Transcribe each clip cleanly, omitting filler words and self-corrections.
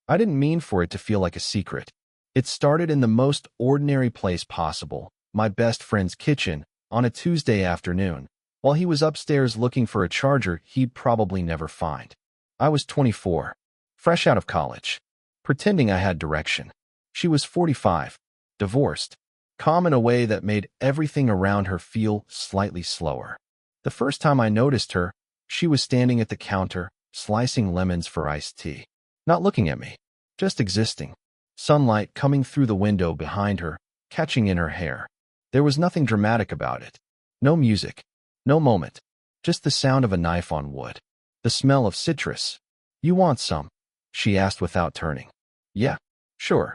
I didn't mean for it to feel like a secret. It started in the most ordinary place possible, my best friend's kitchen, on a Tuesday afternoon, while he was upstairs looking for a charger he'd probably never find. I was 24, fresh out of college, pretending I had direction. She was 45, divorced, calm in a way that made everything around her feel slightly slower. The first time I noticed her, she was standing at the counter, slicing lemons for iced tea. Not looking at me, just existing. Sunlight coming through the window behind her, catching in her hair. There was nothing dramatic about it. No music, no moment, just the sound of a knife on wood. The smell of citrus. "You want some?" she asked without turning. "Yeah, sure."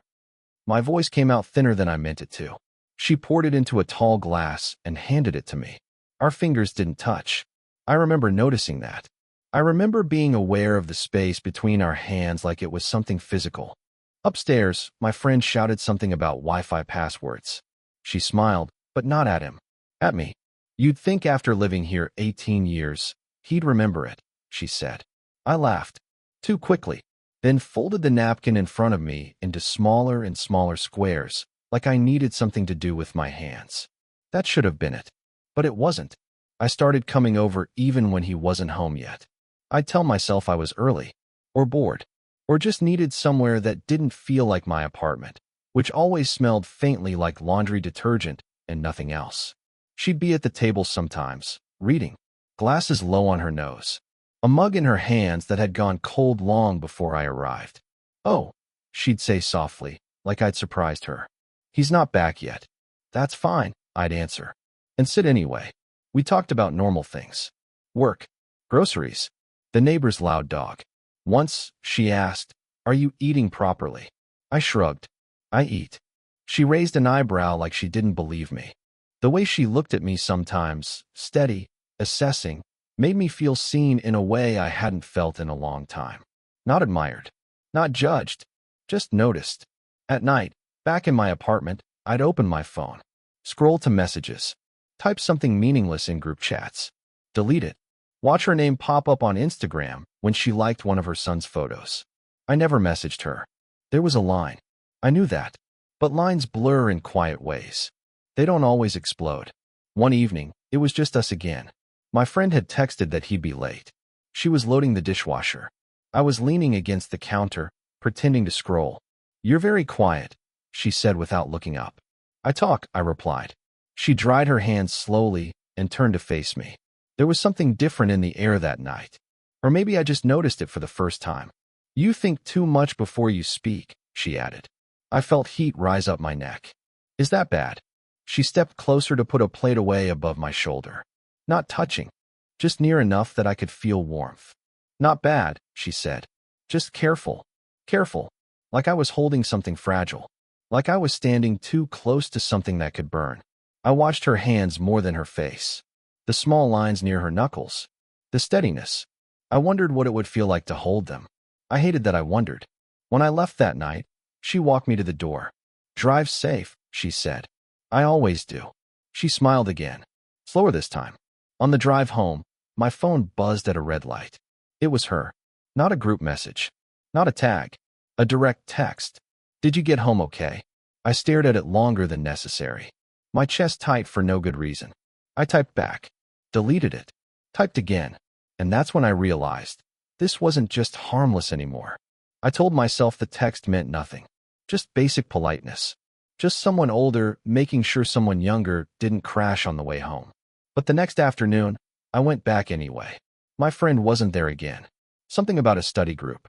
My voice came out thinner than I meant it to. She poured it into a tall glass and handed it to me. Our fingers didn't touch. I remember noticing that. I remember being aware of the space between our hands like it was something physical. Upstairs, my friend shouted something about Wi-Fi passwords. She smiled, but not at him. At me. "You'd think after living here 18 years, he'd remember it," she said. I laughed. Too quickly. Then folded the napkin in front of me into smaller and smaller squares, like I needed something to do with my hands. That should have been it. But it wasn't. I started coming over even when he wasn't home yet. I'd tell myself I was early, or bored, or just needed somewhere that didn't feel like my apartment, which always smelled faintly like laundry detergent and nothing else. She'd be at the table sometimes, reading, glasses low on her nose, a mug in her hands that had gone cold long before I arrived. "Oh," she'd say softly, like I'd surprised her. "He's not back yet." "That's fine," I'd answer, and sit anyway. We talked about normal things. Work, groceries, the neighbor's loud dog. Once, she asked, "Are you eating properly?" I shrugged. "I eat." She raised an eyebrow like she didn't believe me. The way she looked at me sometimes, steady, assessing, made me feel seen in a way I hadn't felt in a long time. Not admired, not judged, just noticed. At night, back in my apartment, I'd open my phone, scroll to messages, type something meaningless in group chats, delete it, watch her name pop up on Instagram when she liked one of her son's photos. I never messaged her. There was a line. I knew that. But lines blur in quiet ways. They don't always explode. One evening, it was just us again. My friend had texted that he'd be late. She was loading the dishwasher. I was leaning against the counter, pretending to scroll. "You're very quiet," she said without looking up. "I talk," I replied. She dried her hands slowly and turned to face me. There was something different in the air that night. Or maybe I just noticed it for the first time. "You think too much before you speak," she added. I felt heat rise up my neck. "Is that bad?" She stepped closer to put a plate away above my shoulder. Not touching, just near enough that I could feel warmth. "Not bad," she said. "Just careful. Careful." Like I was holding something fragile. Like I was standing too close to something that could burn. I watched her hands more than her face. The small lines near her knuckles. The steadiness. I wondered what it would feel like to hold them. I hated that I wondered. When I left that night, she walked me to the door. "Drive safe," she said. "I always do." She smiled again. Slower this time. On the drive home, my phone buzzed at a red light. It was her. Not a group message. Not a tag. A direct text. "Did you get home okay?" I stared at it longer than necessary. My chest tight for no good reason. I typed back. Deleted it. Typed again. And that's when I realized this wasn't just harmless anymore. I told myself the text meant nothing. Just basic politeness. Just someone older making sure someone younger didn't crash on the way home. But the next afternoon, I went back anyway. My friend wasn't there again. Something about a study group.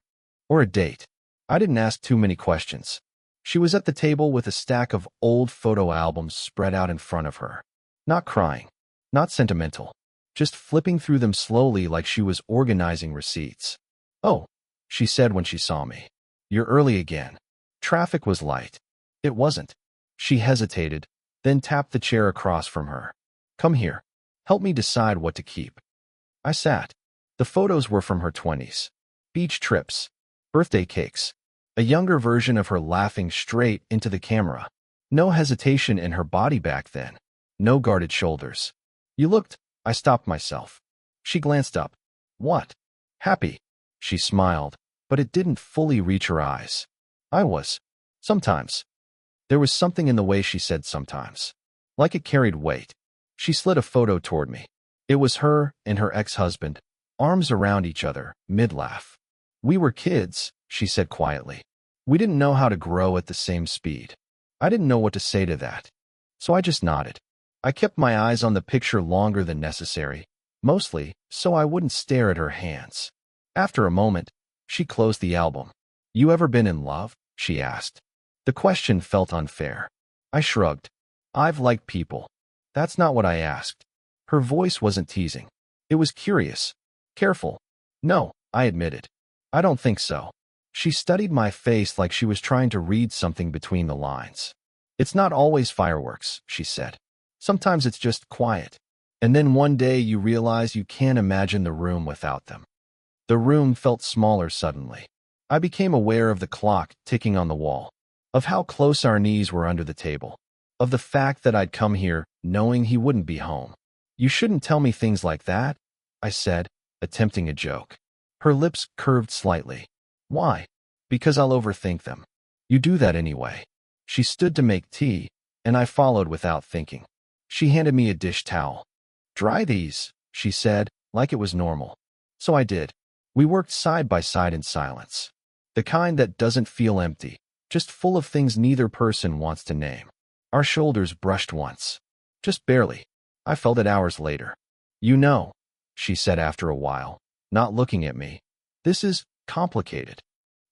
Or a date. I didn't ask too many questions. She was at the table with a stack of old photo albums spread out in front of her. Not crying. Not sentimental. Just flipping through them slowly like she was organizing receipts. "Oh," she said when she saw me. "You're early again." Traffic was light. It wasn't. She hesitated, then tapped the chair across from her. "Come here. Help me decide what to keep." I sat. The photos were from her 20s. Beach trips. Birthday cakes. A younger version of her laughing straight into the camera. No hesitation in her body back then. No guarded shoulders. "You looked," I stopped myself. She glanced up. "What?" "Happy." She smiled. but it didn't fully reach her eyes. I was. Sometimes. There was something in the way she said sometimes. Like it carried weight. She slid a photo toward me. It was her and her ex-husband, arms around each other, mid-laugh. We were kids, she said quietly. We didn't know how to grow at the same speed. I didn't know what to say to that. So I just nodded. I kept my eyes on the picture longer than necessary, mostly so I wouldn't stare at her hands. After a moment, she closed the album. You ever been in love? She asked. The question felt unfair. I shrugged. I've liked people. That's not what I asked. Her voice wasn't teasing. It was curious. Careful. No, I admitted. I don't think so. She studied my face like she was trying to read something between the lines. It's not always fireworks, she said. Sometimes it's just quiet. And then one day you realize you can't imagine the room without them. The room felt smaller suddenly. I became aware of the clock ticking on the wall, of how close our knees were under the table, of the fact that I'd come here knowing he wouldn't be home. You shouldn't tell me things like that, I said, attempting a joke. Her lips curved slightly. Why? Because I'll overthink them. You do that anyway. She stood to make tea, and I followed without thinking. She handed me a dish towel. Dry these, she said, like it was normal. So I did. We worked side by side in silence. The kind that doesn't feel empty, just full of things neither person wants to name. Our shoulders brushed once. Just barely. I felt it hours later. You know, she said after a while, not looking at me. This is complicated.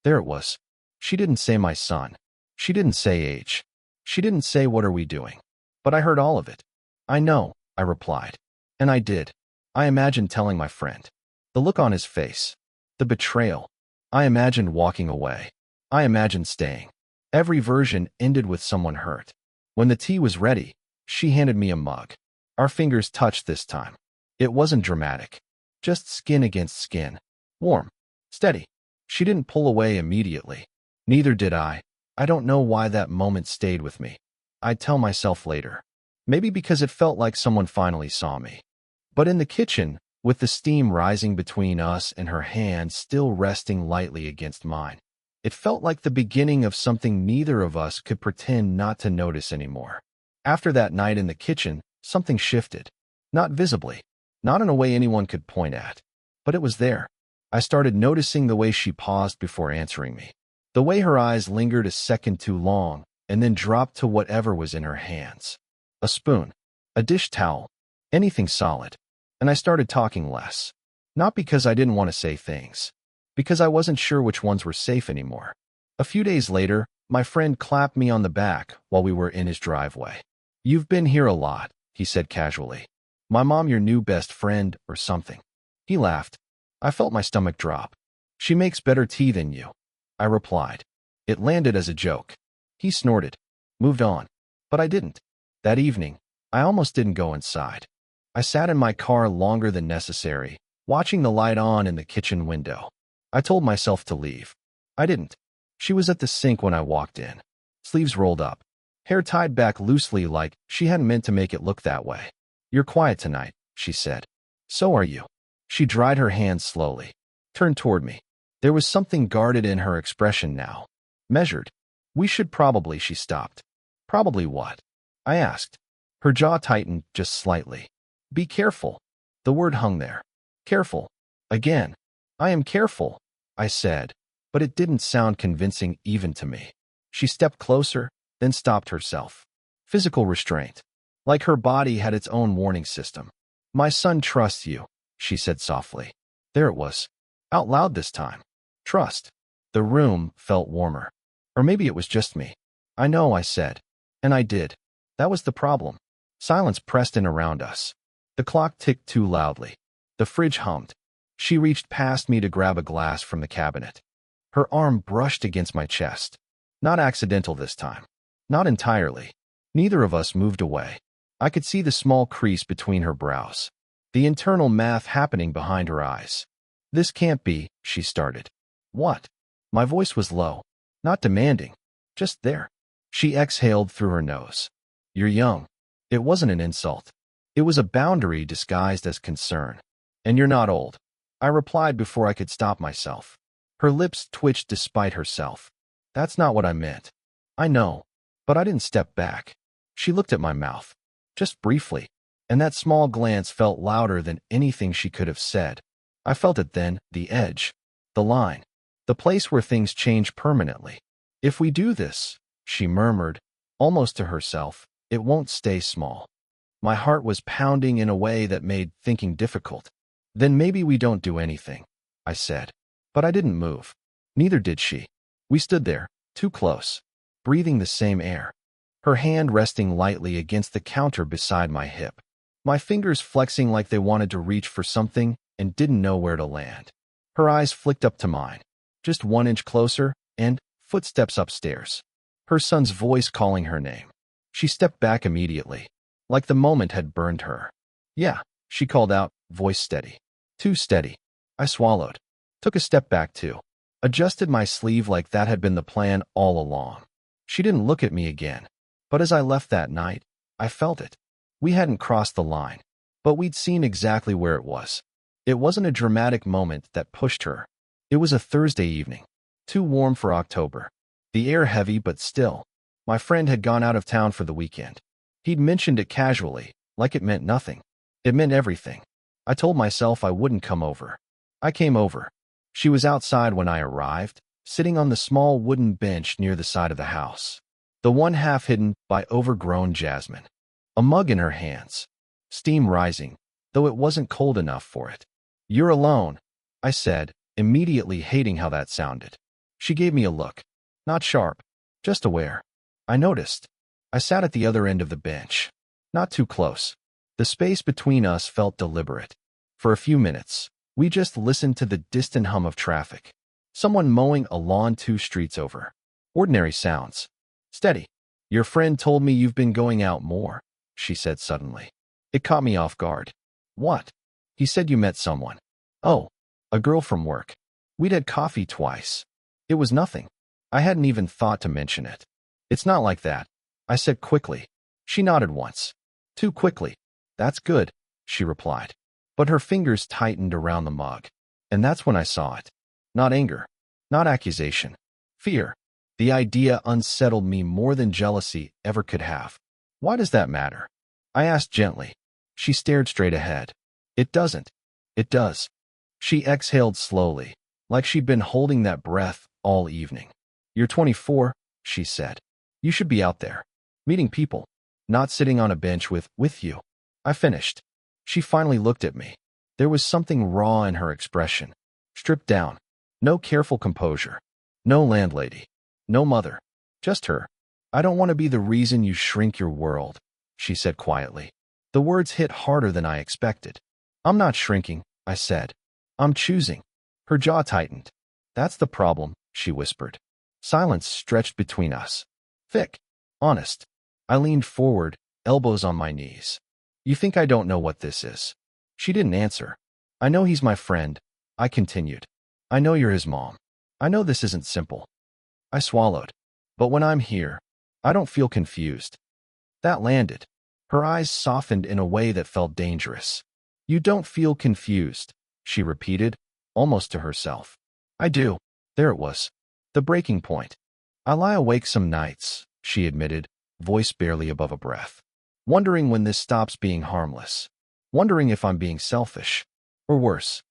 There it was. She didn't say my son. She didn't say age. She didn't say what are we doing. But I heard all of it. I know, I replied. And I did. I imagined telling my friend. The look on his face. The betrayal. I imagined walking away. I imagined staying. Every version ended with someone hurt. When the tea was ready, she handed me a mug. Our fingers touched this time. It wasn't dramatic. Just skin against skin. Warm. Steady. She didn't pull away immediately. Neither did I. I don't know why that moment stayed with me. I'd tell myself later. Maybe because it felt like someone finally saw me. But in the kitchen, with the steam rising between us and her hand still resting lightly against mine, it felt like the beginning of something neither of us could pretend not to notice anymore. After that night in the kitchen, something shifted. Not visibly. Not in a way anyone could point at. But it was there. I started noticing the way she paused before answering me. The way her eyes lingered a second too long and then dropped to whatever was in her hands. A spoon. A dish towel. Anything solid. And I started talking less. Not because I didn't want to say things. Because I wasn't sure which ones were safe anymore. A few days later, my friend clapped me on the back while we were in his driveway. You've been here a lot, he said casually. My mom your new best friend or something. He laughed. I felt my stomach drop. She makes better tea than you, I replied. It landed as a joke. He snorted. Moved on. But I didn't. That evening, I almost didn't go inside. I sat in my car longer than necessary, watching the light on in the kitchen window. I told myself to leave. I didn't. She was at the sink when I walked in. Sleeves rolled up. Hair tied back loosely like she hadn't meant to make it look that way. You're quiet tonight, she said. So are you. She dried her hands slowly. Turned toward me. There was something guarded in her expression now. Measured. We should probably, she stopped. Probably what? I asked. Her jaw tightened just slightly. Be careful. The word hung there. Careful. Again. I am careful, I said, but it didn't sound convincing even to me. She stepped closer, then stopped herself. Physical restraint. Like her body had its own warning system. My son trusts you, she said softly. There it was. Out loud this time. Trust. The room felt warmer. Or maybe it was just me. I know, I said. And I did. That was the problem. Silence pressed in around us. The clock ticked too loudly. The fridge hummed. She reached past me to grab a glass from the cabinet. Her arm brushed against my chest. Not accidental this time. Not entirely. Neither of us moved away. I could see the small crease between her brows. The internal math happening behind her eyes. This can't be, she started. What? My voice was low. Not demanding. Just there. She exhaled through her nose. You're young. It wasn't an insult. It was a boundary disguised as concern. And you're not old. I replied before I could stop myself. Her lips twitched despite herself. That's not what I meant. I know. But I didn't step back. She looked at my mouth. Just briefly. And that small glance felt louder than anything she could have said. I felt it then, the edge. The line. The place where things change permanently. If we do this, she murmured, almost to herself, it won't stay small. My heart was pounding in a way that made thinking difficult. Then maybe we don't do anything, I said. But I didn't move. Neither did she. We stood there, too close, breathing the same air. Her hand resting lightly against the counter beside my hip. My fingers flexing like they wanted to reach for something and didn't know where to land. Her eyes flicked up to mine. Just 1 inch closer, and footsteps upstairs. Her son's voice calling her name. She stepped back immediately, like the moment had burned her. Yeah, she called out, voice steady. Too steady. I swallowed. Took a step back too. Adjusted my sleeve like that had been the plan all along. She didn't look at me again. But as I left that night, I felt it. We hadn't crossed the line, but we'd seen exactly where it was. It wasn't a dramatic moment that pushed her. It was a Thursday evening, too warm for October. The air heavy but still. My friend had gone out of town for the weekend. He'd mentioned it casually, like it meant nothing. It meant everything. I told myself I wouldn't come over. I came over. She was outside when I arrived, sitting on the small wooden bench near the side of the house. The one half hidden by overgrown jasmine. A mug in her hands. Steam rising, though it wasn't cold enough for it. You're alone, I said, immediately hating how that sounded. She gave me a look. Not sharp, just aware. I noticed. I sat at the other end of the bench. Not too close. The space between us felt deliberate. For a few minutes, we just listened to the distant hum of traffic. Someone mowing a lawn 2 streets over. Ordinary sounds. Steady. Your friend told me you've been going out more, she said suddenly. It caught me off guard. What? He said you met someone. Oh, a girl from work. We'd had coffee twice. It was nothing. I hadn't even thought to mention it. It's not like that, I said quickly. She nodded once. Too quickly. That's good, she replied. But her fingers tightened around the mug. And that's when I saw it. Not anger. Not accusation. Fear. The idea unsettled me more than jealousy ever could have. Why does that matter? I asked gently. She stared straight ahead. It doesn't. It does. She exhaled slowly, like she'd been holding that breath all evening. You're 24, she said. You should be out there, meeting people, not sitting on a bench with you. I finished. She finally looked at me. There was something raw in her expression. Stripped down. No careful composure. No landlady. No mother. Just her. I don't want to be the reason you shrink your world, she said quietly. The words hit harder than I expected. I'm not shrinking, I said. I'm choosing. Her jaw tightened. That's the problem, she whispered. Silence stretched between us. Thick. Honest. I leaned forward, elbows on my knees. You think I don't know what this is? She didn't answer. I know he's my friend, I continued. I know you're his mom. I know this isn't simple. I swallowed. But when I'm here, I don't feel confused. That landed. Her eyes softened in a way that felt dangerous. You don't feel confused, she repeated, almost to herself. I do. There it was. The breaking point. I lie awake some nights, she admitted, voice barely above a breath. Wondering when this stops being harmless. Wondering if I'm being selfish. Or worse.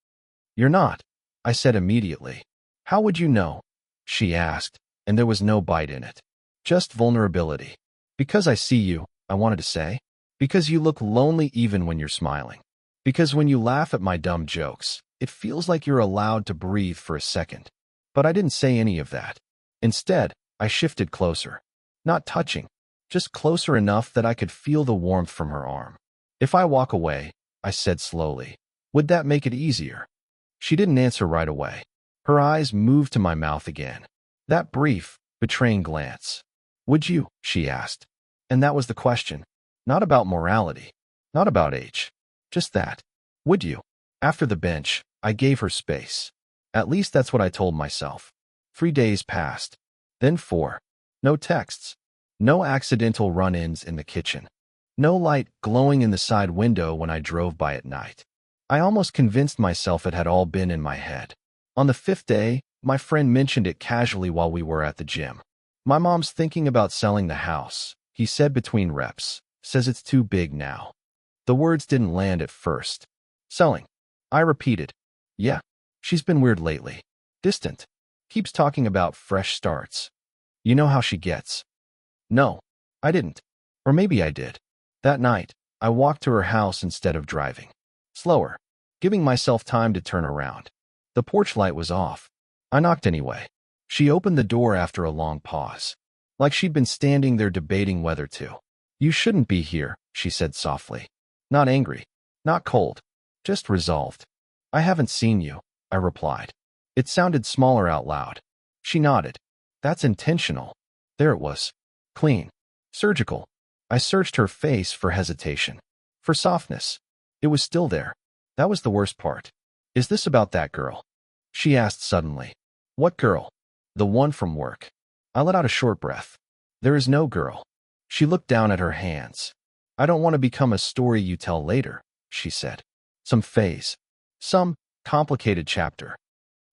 You're not, I said immediately. How would you know? She asked, and there was no bite in it. Just vulnerability. Because I see you, I wanted to say. Because you look lonely even when you're smiling. Because when you laugh at my dumb jokes, it feels like you're allowed to breathe for a second. But I didn't say any of that. Instead, I shifted closer. Not touching. Just closer enough that I could feel the warmth from her arm. If I walk away, I said slowly, would that make it easier? She didn't answer right away. Her eyes moved to my mouth again. That brief, betraying glance. Would you? She asked. And that was the question. Not about morality. Not about age. Just that. Would you? After the bench, I gave her space. At least that's what I told myself. 3 days passed. Then 4. No texts. No accidental run-ins in the kitchen. No light glowing in the side window when I drove by at night. I almost convinced myself it had all been in my head. On the 5th day, My friend mentioned it casually while we were at the gym. My mom's thinking about selling the house, he said between reps. Says it's too big now. The words didn't land at first. Selling. I repeated. Yeah. She's been weird lately. Distant. Keeps talking about fresh starts. You know how she gets. No, I didn't. Or maybe I did. That night, I walked to her house instead of driving. Slower, giving myself time to turn around. The porch light was off. I knocked anyway. She opened the door after a long pause. Like she'd been standing there debating whether to. You shouldn't be here, she said softly. Not angry. Not cold. Just resolved. I haven't seen you, I replied. It sounded smaller out loud. She nodded. That's intentional. There it was. Clean. Surgical. I searched her face for hesitation. For softness. It was still there. That was the worst part. Is this about that girl? She asked suddenly. What girl? The one from work. I let out a short breath. There is no girl. She looked down at her hands. I don't want to become a story you tell later, she said. Some phase. Some complicated chapter.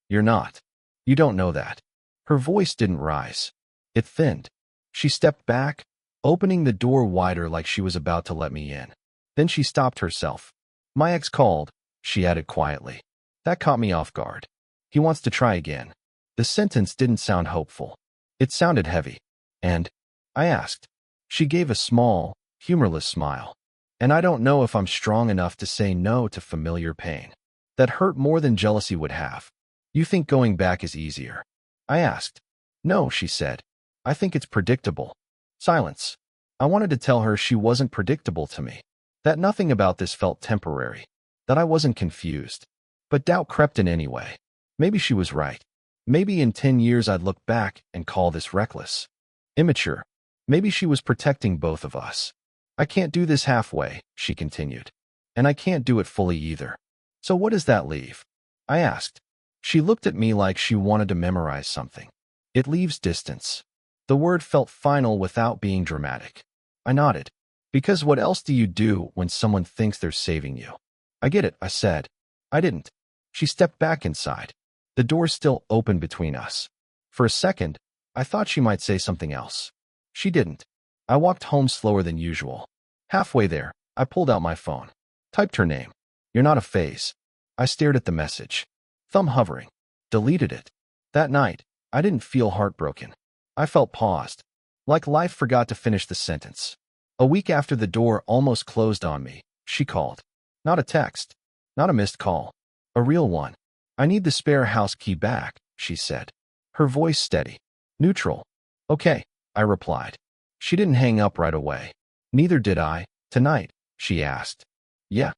You're not. You don't know that. Her voice didn't rise. It thinned. She stepped back, opening the door wider like she was about to let me in. Then she stopped herself. My ex called, she added quietly. That caught me off guard. He wants to try again. The sentence didn't sound hopeful. It sounded heavy. And? I asked. She gave a small, humorless smile. And I don't know if I'm strong enough to say no to familiar pain. That hurt more than jealousy would have. You think going back is easier? I asked. No, she said. I think it's predictable. Silence. I wanted to tell her she wasn't predictable to me. That nothing about this felt temporary. That I wasn't confused. But doubt crept in anyway. Maybe she was right. Maybe in 10 years I'd look back and call this reckless. Immature. Maybe she was protecting both of us. I can't do this halfway, she continued. And I can't do it fully either. So what does that leave? I asked. She looked at me like she wanted to memorize something. It leaves distance. The word felt final without being dramatic. I nodded. Because what else do you do when someone thinks they're saving you? I get it, I said. I didn't. She stepped back inside. The door still open between us. For a second, I thought she might say something else. She didn't. I walked home slower than usual. Halfway there, I pulled out my phone. Typed her name. You're not a phase. I stared at the message. Thumb hovering. Deleted it. That night, I didn't feel heartbroken. I felt paused. Like life forgot to finish the sentence. A week after the door almost closed on me, she called. Not a text. Not a missed call. A real one. I need the spare house key back, she said. Her voice steady. Neutral. Okay, I replied. She didn't hang up right away. Neither did I. Tonight, she asked. Yeah.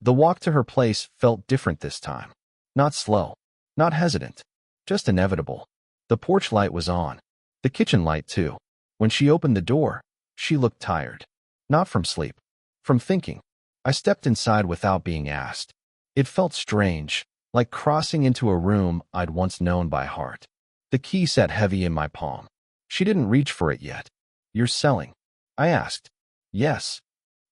The walk to her place felt different this time. Not slow. Not hesitant. Just inevitable. The porch light was on. The kitchen light, too. When she opened the door, she looked tired. Not from sleep. From thinking. I stepped inside without being asked. It felt strange, like crossing into a room I'd once known by heart. The key sat heavy in my palm. She didn't reach for it yet. You're selling? I asked. Yes.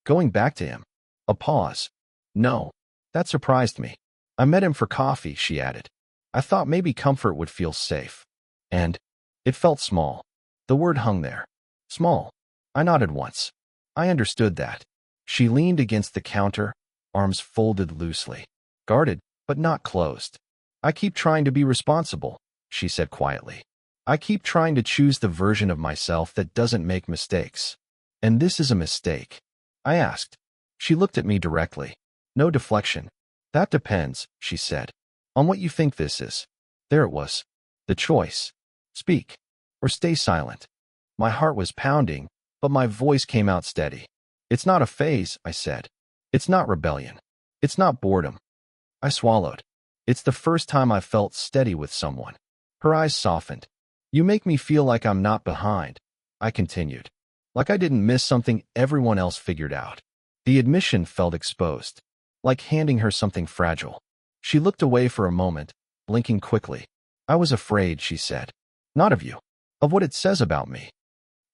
Going back to him. A pause. No. That surprised me. I met him for coffee, she added. I thought maybe comfort would feel safe. And it felt small. The word hung there. Small. I nodded once. I understood that. She leaned against the counter, arms folded loosely. Guarded, but not closed. I keep trying to be responsible, she said quietly. I keep trying to choose the version of myself that doesn't make mistakes. And this is a mistake. I asked. She looked at me directly. No deflection. That depends, she said. On what you think this is. There it was. The choice. Speak. Or stay silent. My heart was pounding, but my voice came out steady. It's not a phase, I said. It's not rebellion. It's not boredom. I swallowed. It's the first time I felt steady with someone. Her eyes softened. You make me feel like I'm not behind, I continued. Like I didn't miss something everyone else figured out. The admission felt exposed. Like handing her something fragile. She looked away for a moment, blinking quickly. I was afraid, she said. Not of you. Of what it says about me.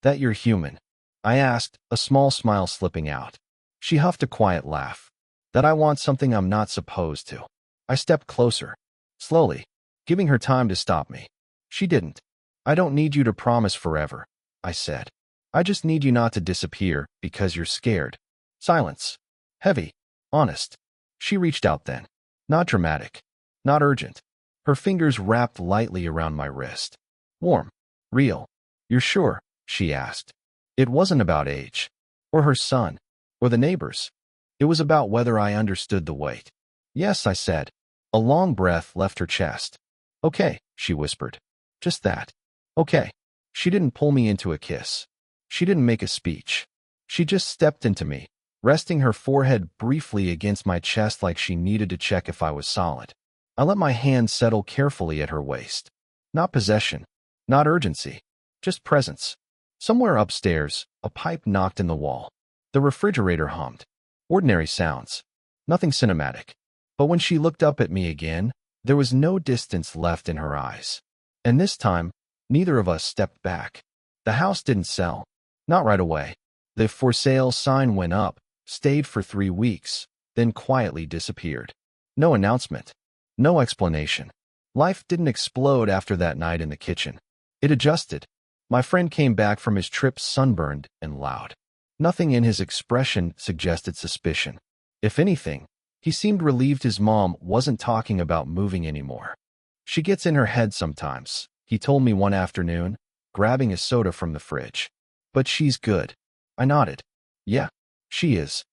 That you're human. I asked, a small smile slipping out. She huffed a quiet laugh. That I want something I'm not supposed to. I stepped closer. Slowly. giving her time to stop me. She didn't. I don't need you to promise forever, I said. I just need you not to disappear because you're scared. Silence. Heavy. Honest. She reached out then. Not dramatic. Not urgent. Her fingers wrapped lightly around my wrist. Warm. Real. You're sure? She asked. It wasn't about age. Or her son. Or the neighbors. It was about whether I understood the weight. Yes, I said. A long breath left her chest. Okay, she whispered. Just that. Okay. She didn't pull me into a kiss. She didn't make a speech. She just stepped into me, resting her forehead briefly against my chest like she needed to check if I was solid. I let my hand settle carefully at her waist. Not possession. Not urgency. Just presence. Somewhere upstairs, a pipe knocked in the wall. The refrigerator hummed. Ordinary sounds. Nothing cinematic. But when she looked up at me again, there was no distance left in her eyes. And this time, neither of us stepped back. The house didn't sell. Not right away. The for sale sign went up, stayed for 3 weeks, then quietly disappeared. No announcement. No explanation. Life didn't explode after that night in the kitchen. It adjusted. My friend came back from his trip sunburned and loud. Nothing in his expression suggested suspicion. If anything, he seemed relieved his mom wasn't talking about moving anymore. She gets in her head sometimes, he told me one afternoon, grabbing a soda from the fridge. But she's good. I nodded. Yeah, she is.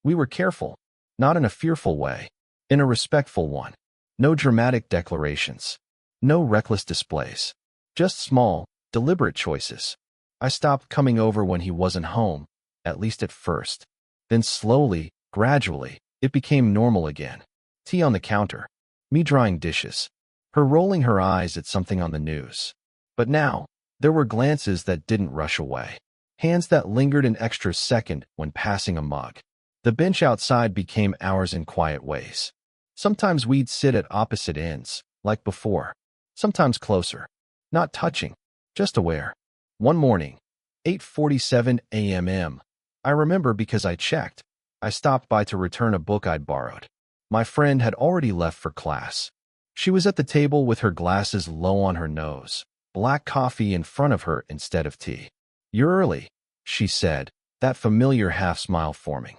We were careful, not in a fearful way, in a respectful one. No dramatic declarations. No reckless displays. Just small, deliberate choices. I stopped coming over when he wasn't home, at least at first. Then slowly, gradually, it became normal again. Tea on the counter. Me drying dishes. Her rolling her eyes at something on the news. But now, there were glances that didn't rush away. Hands that lingered an extra second when passing a mug. The bench outside became ours in quiet ways. Sometimes we'd sit at opposite ends, like before. Sometimes closer. Not touching, just aware. One morning, 8:47 a.m. I remember because I checked. I stopped by to return a book I'd borrowed. My friend had already left for class. She was at the table with her glasses low on her nose, black coffee in front of her instead of tea. You're early, she said, that familiar half-smile forming.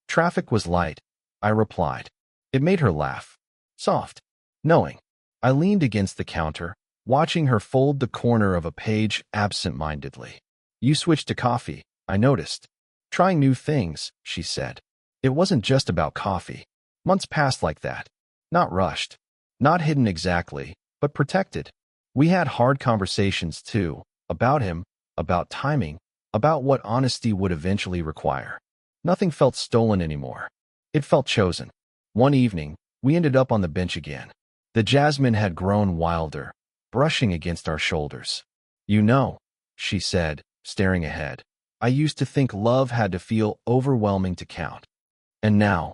Traffic was light, I replied. It made her laugh. Soft. Knowing. I leaned against the counter, watching her fold the corner of a page absent-mindedly. You switched to coffee, I noticed. Trying new things, she said. It wasn't just about coffee. Months passed like that. Not rushed. Not hidden exactly, but protected. We had hard conversations, too, about him, about timing, about what honesty would eventually require. Nothing felt stolen anymore. It felt chosen. One evening, we ended up on the bench again. The jasmine had grown wilder, brushing against our shoulders. You know, she said, staring ahead. I used to think love had to feel overwhelming to count. And now,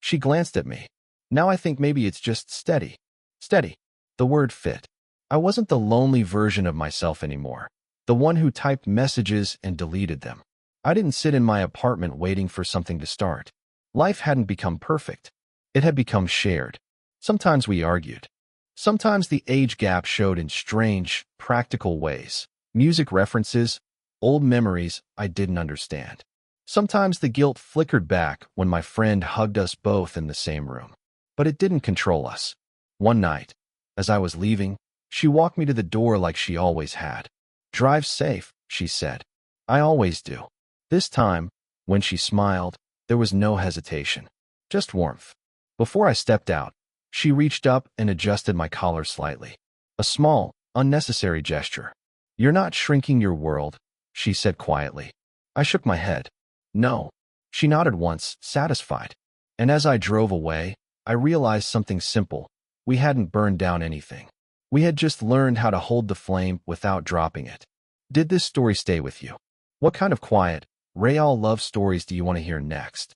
she glanced at me. Now I think maybe it's just steady. Steady. The word fit. I wasn't the lonely version of myself anymore. The one who typed messages and deleted them. I didn't sit in my apartment waiting for something to start. Life hadn't become perfect. It had become shared. Sometimes we argued. Sometimes the age gap showed in strange, practical ways. Music references, old memories I didn't understand. Sometimes the guilt flickered back when my friend hugged us both in the same room. But it didn't control us. One night, as I was leaving, she walked me to the door like she always had. Drive safe, she said. I always do. This time, when she smiled, there was no hesitation. Just warmth. Before I stepped out, she reached up and adjusted my collar slightly. A small, unnecessary gesture. You're not shrinking your world, she said quietly. I shook my head. No. She nodded once, satisfied. And as I drove away, I realized something simple. We hadn't burned down anything. We had just learned how to hold the flame without dropping it. Did this story stay with you? What kind of quiet, real love stories do you want to hear next?